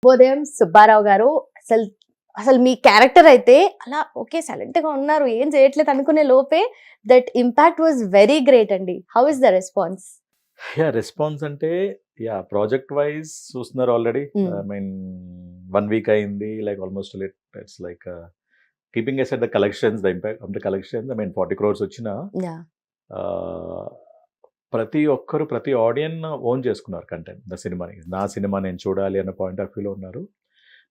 శుభోదయం సుబ్బారావు గారు. అసలు అసలు మీ క్యారెక్టర్ అయితే అలా ఓకే సైలెంట్ గా ఉన్నారు, ఏం చేయట్లేదు అనుకునే లోపే that impact was very great అండి. How is the response? Response అంటే ప్రాజెక్ట్ వైజ్ చూస్తున్నారు ఆల్రెడీ. ఐ మీన్ 1 వీక్ అయింది. Like almost it's like keeping aside the collections, the impact of the collections. I mean 40 crores వచ్చిన ప్రతి ఒక్కరు, ప్రతి audience own చేసుకున్నారు content, the సినిమాని. నా సినిమా నేను చూడాలి అన్న పాయింట్ ఆఫ్ వ్యూలో ఉన్నారు.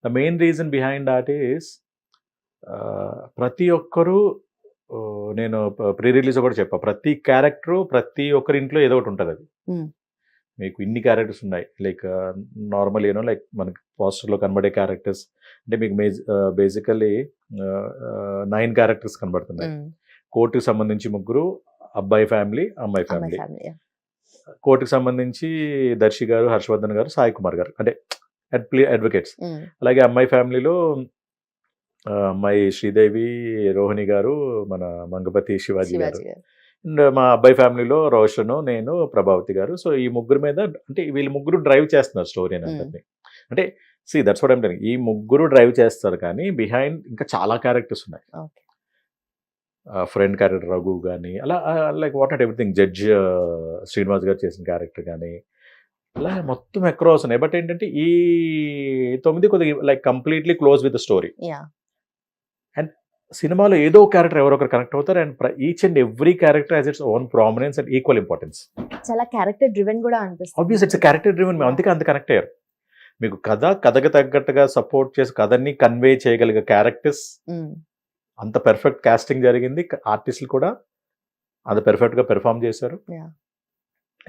The main reason behind that is ప్రతి ఒక్కరు, నేను ప్రీ రిలీజ్ కూడా చెప్పా, ప్రతి క్యారెక్టరు ప్రతి ఒక్కరి ఇంట్లో ఏదో ఒకటి ఉంటుంది. అది మీకు ఇన్ని క్యారెక్టర్స్ ఉన్నాయి. లైక్ నార్మల్ లైక్ మనకి పోస్టర్లో కనబడే క్యారెక్టర్స్ అంటే మీకు బేసికలీ 9 క్యారెక్టర్స్ కనబడుతున్నాయి. కోర్టుకి సంబంధించి 3, అబ్బాయి ఫ్యామిలీ, అమ్మాయి ఫ్యామిలీ. కోర్టుకి సంబంధించి దర్శి గారు, హర్షవర్ధన్ గారు, సాయి కుమార్ గారు అంటే అడ్వకేట్స్. అలాగే అమ్మాయి ఫ్యామిలీలో అమ్మాయి శ్రీదేవి, రోహిణి గారు, మన మంగపతి శివాజీ గారు. అండ్ మా అబ్బాయి ఫ్యామిలీలో రోషన్, నేను, ప్రభావతి గారు. సో ఈ ముగ్గురు మీద అంటే వీళ్ళు ముగ్గురు డ్రైవ్ చేస్తున్నారు స్టోరీ అని. అంటే దట్స్ వాట్ ఐమ్ టెల్లింగ్. ఈ ముగ్గురు డ్రైవ్ చేస్తారు, కానీ బిహైండ్ ఇంకా చాలా క్యారెక్టర్స్ ఉన్నాయి. ఫ్రెండ్ క్యారెక్టర్ రఘు కానీ అలా, like what not everything. Judge Srinivas గారు చేసిన క్యారెక్టర్ కానీ అలా మొత్తం అక్రాస్ ఉన్నాయి. బట్ ఏంటంటే ఈ 9 కొద్దిగా like completely close with the story. And సినిమాలో ఏదో క్యారెక్టర్ ఎవరొకరు కనెక్ట్ అవుతారు. And each and every character has its own prominence and equal importance. చాలా క్యారెక్టర్ డ్రివెన్ కూడా అనిపిస్తుంది. Obvious it's character driven. అందుకే అంత కనెక్ట్ అయ్యారు. మీకు కథకి తగ్గట్టుగా సపోర్ట్ చేసి కథని కన్వే చేయగలిగే క్యారెక్టర్స్, అంత పెర్ఫెక్ట్ కాస్టింగ్ జరిగింది. ఆర్టిస్టులు కూడా అంత పెర్ఫెక్ట్గా పెర్ఫామ్ చేశారు.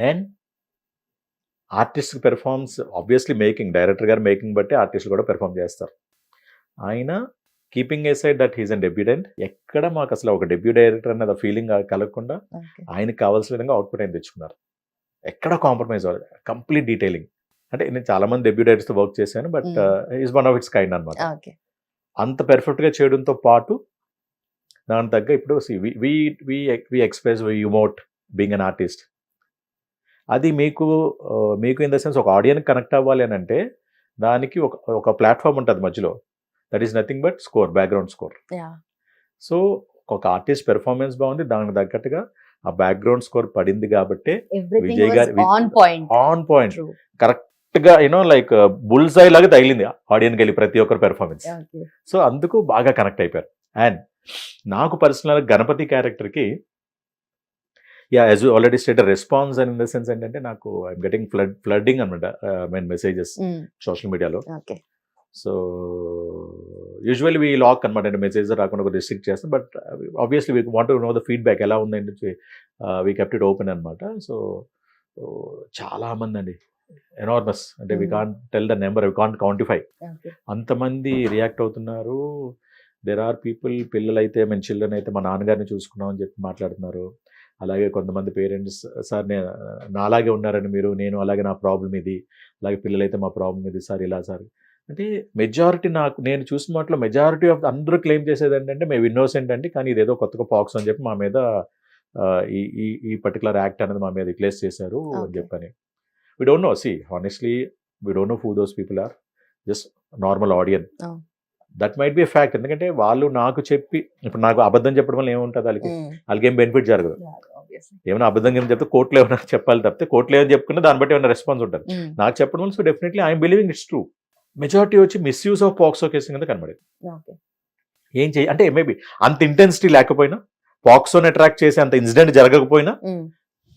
And artist performance obviously making, director గారు మేకింగ్ బట్టి ఆర్టిస్టులు కూడా పెర్ఫామ్ చేస్తారు. ఆయన keeping aside that he's an debutante, ఎక్కడ మాకు అసలు ఒక డెబ్యూ డైరెక్టర్ అన్నది ఫీలింగ్ కలగకుండా ఆయనకు కావాల్సిన విధంగా అవుట్పుట్ ఆయన తెచ్చుకున్నారు. ఎక్కడ కాంప్రమైజ్ అవ్వలేదు. Complete detailing. అంటే నేను చాలా మంది డెబ్యూ డైరెక్టర్స్తో వర్క్ చేశాను, but is one of it's kind అనమాట. అంత పెర్ఫెక్ట్గా చేయడంతో పాటు దాని తగ్గ ఇప్పుడు వి ఎక్స్ప్రెస్ యుమోట్ బీయింగ్ అన్ ఆర్టిస్ట్. అది మీకు ఇన్ ద సెన్స్ ఒక ఆడియన్కి కనెక్ట్ అవ్వాలి అని అంటే దానికి ఒక ప్లాట్ఫామ్ ఉంటుంది మధ్యలో. That is nothing but score, background score. So ఒక ఆర్టిస్ట్ పెర్ఫార్మెన్స్ బాగుంది, దానికి తగ్గట్టుగా ఆ బ్యాక్గ్రౌండ్ స్కోర్ పడింది కాబట్టి విజయ్ గారి ఆన్ పాయింట్ కరెక్ట్గా లైక్ బుల్స్ ఐ లాగా తగిలింది ఆడియన్కి వెళ్ళి ప్రతి ఒక్కరు పెర్ఫార్మెన్స్. సో అందుకు బాగా కనెక్ట్ అయిపోయారు. అండ్ నాకు పర్సనల్ గణపతి క్యారెక్టర్కి as you already stated response and in the sense ఏంటంటే నాకు ఐఎమ్ గెటింగ్ ఫ్లడ్డింగ్ అనమాట మెయిన్ మెసేజెస్ సోషల్ మీడియాలో. సో యూజువల్లీ వీ లాక్ అనమాట, అంటే మెసేజ్ రాకుండా రిస్ట్రిక్ట్ చేస్తాం. But obviously we want to know the feedback ఎలా ఉందంటే వీ కెప్ట్ ఇట్ ఓపెన్ అనమాట. సో చాలామంది అండి, ఎనార్మస్, అంటే we can't tell the number, we can't quantify. అంతమంది రియాక్ట్ అవుతున్నారు. దెర్ ఆర్ పీపుల్, పిల్లలైతే మన చిల్డ్రన్ అయితే మా నాన్నగారిని చూసుకున్నాం అని చెప్పి మాట్లాడుతున్నారు. అలాగే కొంతమంది పేరెంట్స్, సార్ నాలాగే ఉన్నారని మీరు, నేను అలాగే నా ప్రాబ్లం ఇది, అలాగే పిల్లలైతే మా ప్రాబ్లం ఇది సార్, ఇలా సార్. అంటే మెజారిటీ నేను చూసిన మాటలో మెజారిటీ ఆఫ్ అందరూ క్లెయిమ్ చేసేది ఏంటంటే మేము ఇన్నోసెంట్ అండి, కానీ ఇదేదో కొత్తగా పాక్స్ అని చెప్పి మా మీద ఈ పర్టికులర్ యాక్ట్ అనేది మా మీద రిప్లేస్ చేశారు అని చెప్పని. We don't know, honestly we don't know who those people are. Just normal audience. That might be a fact. ఎందుకంటే వాళ్ళు నాకు చెప్పి, ఇప్పుడు నాకు అబద్ధం చెప్పడం వల్ల ఏముంటుంది, వాళ్ళకి ఏం బెనిఫిట్ జరగదు. ఏమైనా అబద్ధం ఏమైనా చెప్తే కోర్టులో ఏమైనా చెప్పాలి తప్పితే, కోర్టులో ఏమైనా చెప్పుకుంటే దాన్ని బట్టి ఏమైనా రెస్పాన్స్ ఉంటుంది. నాకు చెప్పడం వల్ల so definitely I'm believing it's true. Majority వచ్చి మిస్యూజ్ ఆఫ్ పాక్సో కేసు కింద కనబడేది. ఏం చేయ అంటే మేబీ అంత ఇంటెన్సిటీ లేకపోయినా, పాక్సోని అట్రాక్ట్ చేసి అంత ఇన్సిడెంట్ జరగకపోయినా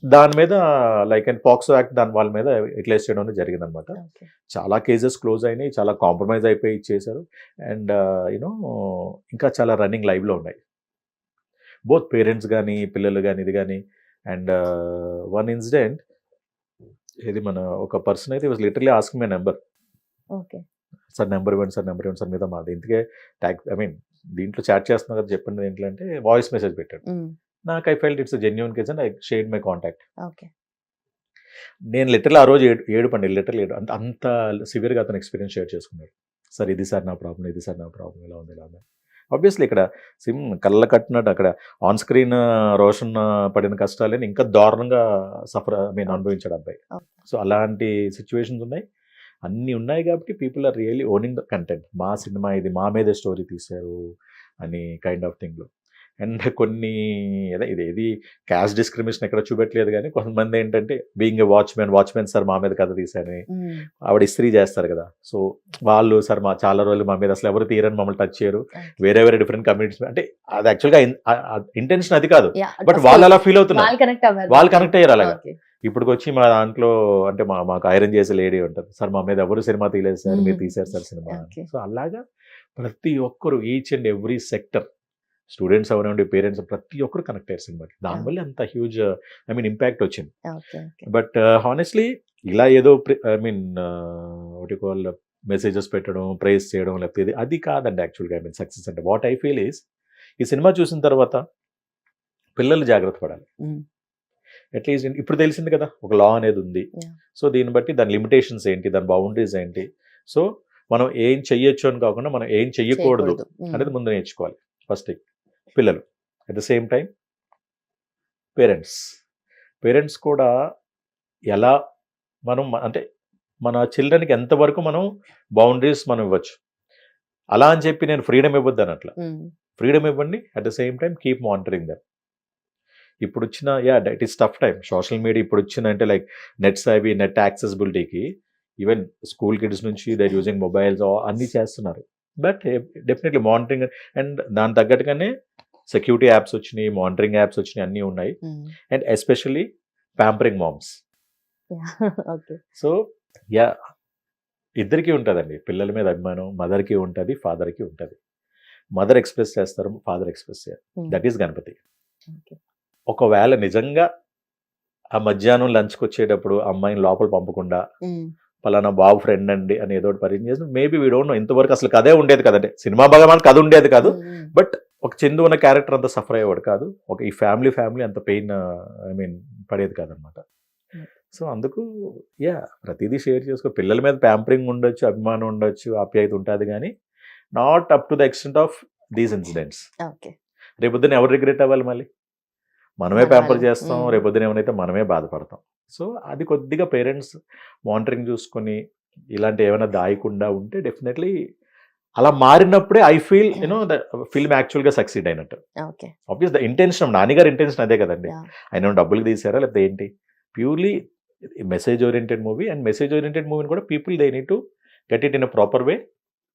దాని మీద లైక్ అండ్ పాక్సో యాక్ట్ దాని వాళ్ళ మీద రిప్లేస్ చేయడం అనేది జరిగింది అనమాట. చాలా కేసెస్ క్లోజ్ అయినాయి, చాలా కాంప్రమైజ్ అయిపోయి ఇచ్చేశారు. అండ్ ఇంకా చాలా రన్నింగ్ లైవ్లో ఉన్నాయి, బోత్ పేరెంట్స్ కానీ పిల్లలు కానీ ఇది కానీ. అండ్ వన్ ఇన్సిడెంట్, ఇది మన ఒక పర్సన్ అయితే was literally asking my number. Sir number ఇవ్వండి సార్, నెంబర్ ఇవ్వండి సార్ మీద మాది. ఇందుకే దీంట్లో చాట్ చేస్తున్నా కదా, చెప్పండి ఏంటంటే వాయిస్ మెసేజ్ పెట్టాడు. నాకు I felt it's genuine case and I shared my contact. నేను లిటరల్ ఆ రోజు ఏడుపండి, లిటరల్ అంత సివియర్గా అతను ఎక్స్పీరియన్స్ షేర్ చేసుకున్నాడు. సార్ ఇది సార్ నా ప్రాబ్లం, ఇది సార్ నా ప్రాబ్లం, ఇలా ఉంది, ఇలా ఉంది. ఆబ్వియస్లీ ఇక్కడ కళ్ళ కట్టినట్టు అక్కడ ఆన్ స్క్రీన్ రోషన్ పడిన కష్టాలని ఇంకా దారుణంగా అనుభవించాడు అబ్బాయి. సో అలాంటి సిచ్యువేషన్స్ ఉన్నాయి. అన్నీ ఉన్నాయి కాబట్టి people are really owning the content. మా సినిమా ఇది, మా మీద స్టోరీ తీశారు అని కైండ్ ఆఫ్ థింగ్లో. అండ్ కొన్ని ఇది క్యాస్ట్ డిస్క్రిమినేషన్ ఎక్కడ చూపెట్టలేదు, కానీ కొంతమంది ఏంటంటే బీయింగ్ ఏ వాచ్మెన్ సార్ మా మీద కథ తీశారని ఆవిడ ఇస్త్రీ చేస్తారు కదా, సో వాళ్ళు సార్ మా చాలా రోజులు మా మీద అసలు ఎవరు తీరని మమ్మల్ని టచ్ చేయరు, వేరే డిఫరెంట్ కమ్యూనిటీస్, అంటే అది యాక్చువల్గా ఇంటెన్షన్ అది కాదు, బట్ వాళ్ళు అలా ఫీల్ అవుతున్నారు, వాళ్ళు కనెక్ట్ అయ్యారు అలాగా. ఇప్పుడు వచ్చి మా దాంట్లో అంటే మాకు ఐరన్ చేసే లేడీ ఉంటారు, సార్ మా మీద ఎవరు సినిమా తీయలేదు సార్, మీరు తీశారు సార్ సినిమా. సో అలాగా ప్రతి ఒక్కరు each and every sector, students అవనండి, పేరెంట్స్, ప్రతి ఒక్కరు కనెక్ట్ అయ్యారు సినిమాకి. దానివల్ల అంత హ్యూజ్ ఇంపాక్ట్ వచ్చింది. బట్ హానెస్ట్లీ ఇలా ఏదో మెసేజెస్ పెట్టడం, ప్రైజ్ చేయడం, లేకపోతే అది కాదండి యాక్చువల్గా సక్సెస్ అంటే. వాట్ ఐ ఫీల్ ఈస్, ఈ సినిమా చూసిన తర్వాత పిల్లలు జాగ్రత్త పడాలి. అట్లీస్ట్ ఇప్పుడు తెలిసింది కదా ఒక లా అనేది ఉంది, సో దీన్ని బట్టి దాని లిమిటేషన్స్ ఏంటి, దాని బౌండరీస్ ఏంటి, సో మనం ఏం చెయ్యొచ్చు అని కాకుండా మనం ఏం చెయ్యకూడదు అనేది ముందు నేర్చుకోవాలి ఫస్ట్ థింగ్ పిల్లలు. At the same time parents కూడా ఎలా మనం అంటే మన చిల్డ్రన్కి ఎంతవరకు మనం బౌండరీస్ మనం ఇవ్వచ్చు. అలా అని చెప్పి నేను ఫ్రీడమ్ ఇవ్వద్దు అని అట్లా, ఫ్రీడమ్ ఇవ్వండి, at the same time keep monitoring them. ఇప్పుడు వచ్చిన it is tough time, social media ఇప్పుడు వచ్చిన అంటే లైక్ నెట్ యాక్సెసిబిలిటీకి ఈవెన్ స్కూల్ కిడ్స్ నుంచి దే యూజింగ్ మొబైల్స్ అన్నీ చేస్తున్నారు. బట్ డెఫినెట్లీ మానిటరింగ్ అండ్ దాని తగ్గట్టుగానే సెక్యూరిటీ యాప్స్ వచ్చినాయి, మానిటరింగ్ యాప్స్ వచ్చినాయి, అన్నీ ఉన్నాయి. And especially pampering moms. So ఇద్దరికీ ఉంటుందండి పిల్లల మీద అభిమానం, మదర్కి ఉంటుంది, ఫాదర్కి ఉంటుంది. మదర్ ఎక్స్ప్రెస్ చేస్తారు, ఫాదర్ ఎక్స్ప్రెస్ చేయాలి. That is Ganapati. ఒకవేళ నిజంగా ఆ మధ్యాహ్నం లంచ్కి వచ్చేటప్పుడు అమ్మాయిని లోపల పంపకుండా పలానా బాబు ఫ్రెండ్ అండి అని ఏదో ఒకటి పరిచయం చేసి, మేబీ వీ డోంట్ నో, ఇంతవరకు అసలు కథే ఉండేది కదండి, సినిమా భాగం కథ ఉండేది కాదు, బట్ ఒక చందు ఉన్న క్యారెక్టర్ అంత సఫర్ అయ్యేవాడు కాదు, ఒక ఈ ఫ్యామిలీ అంత పెయిన్ పడేది కాదనమాట. సో అందుకు ప్రతిదీ షేర్ చేసుకో. పిల్లల మీద ప్యాంపరింగ్ ఉండొచ్చు, అభిమానం ఉండొచ్చు, ఆప్యాయత ఉంటుంది, కానీ not up to the extent of these incidents. రేపొద్దున ఎవరు రిగ్రెట్ అవ్వాలి, మళ్ళీ మనమే ప్యాంపర్ చేస్తాం, రేపొద్దున ఏమైనా మనమే బాధపడతాం. సో అది కొద్దిగా పేరెంట్స్ మానిటరింగ్ చూసుకొని ఇలాంటి ఏమైనా దాయకుండా ఉంటే డెఫినెట్లీ అలా మారినప్పుడే ఐ ఫీల్ ద ఫిల్మ్ యాక్చువల్గా సక్సీడ్ అయినట్టు. ఆబ్వియస్ ద ఇంటెన్షన్, నాన్నగారి ఇంటెన్షన్ అదే కదండి, ఆయన డబ్బులు తీసారా లేకపోతే ఏంటి, purely message oriented movie. And message oriented మూవీని కూడా people they need to get it in a proper way.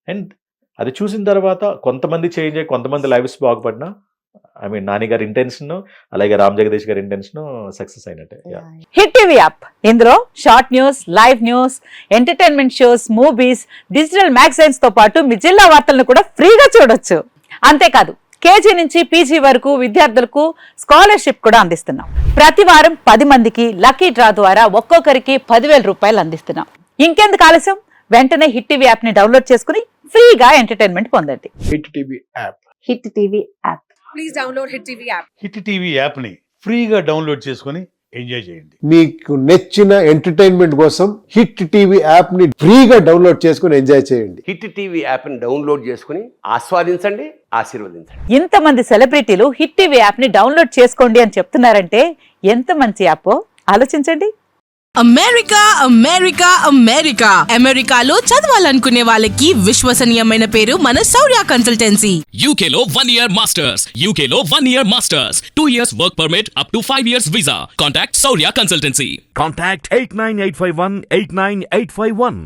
And అది చూసిన తర్వాత కొంతమంది చేంజ్ అయ్యి కొంతమంది లైఫ్స్ బాగుపడినా నాన్నగారి ఇంటెన్షన్ అలాగే రామ్ జగదీష్ గారి ఇంటెన్షన్ సక్సెస్ అయినట్టే. హిట్ టీవీ యాప్, ఇందులో short news, live news, entertainment shows, movies, digital magazines తో పాటు మీ జిల్లా వార్తలను కూడా ఫ్రీగా చూడొచ్చు. అంతేకాదు కేజీ నుంచి పీజీ వరకు విద్యార్థులకు స్కాలర్షిప్ కూడా అందిస్తున్నాం. ప్రతి వారం 10 మందికి లక్కీ డ్రా ద్వారా ఒక్కొక్కరికి 10,000 రూపాయలు అందిస్తున్నాం. ఇంకెందుకు ఆలస్యం, వెంటనే హిట్ టీవీ యాప్ ని డౌన్లోడ్ చేసుకుని ఫ్రీగా ఎంటర్టైన్మెంట్ పొందండి. Hit TV app. Hit TV app. Please download hit TV app. Hit TV app ని ఫ్రీగా డౌన్లోడ్ చేసుకొని ఎంజాయ్ చేయండి. మీకు నచ్చిన ఎంటర్టైన్మెంట్ కోసం హిట్ టీవీ యాప్ ని ఫ్రీగా డౌన్లోడ్ చేసుకొని ఎంజాయ్ చేయండి. హిట్ టీవీ యాప్ ని డౌన్లోడ్ చేసుకుని ఆస్వాదించండి, ఆశీర్వదించండి. ఇంతమంది సెలబ్రిటీలు హిట్ టీవీ యాప్ ని డౌన్లోడ్ చేసుకోండి అని చెప్తున్నారంటే ఎంత మంచి యాప్ ఆలోచించండి. అమెరికాలో చదవాలనుకునే వాళ్ళకి విశ్వసనీయమైన పేరు మన శౌర్య కన్సల్టెన్సీ. UK లో 1 year masters, UK లో 1 year masters, 2 years work permit up to 5 years visa. Contact Saurya Consultancy. Contact 89851 89851.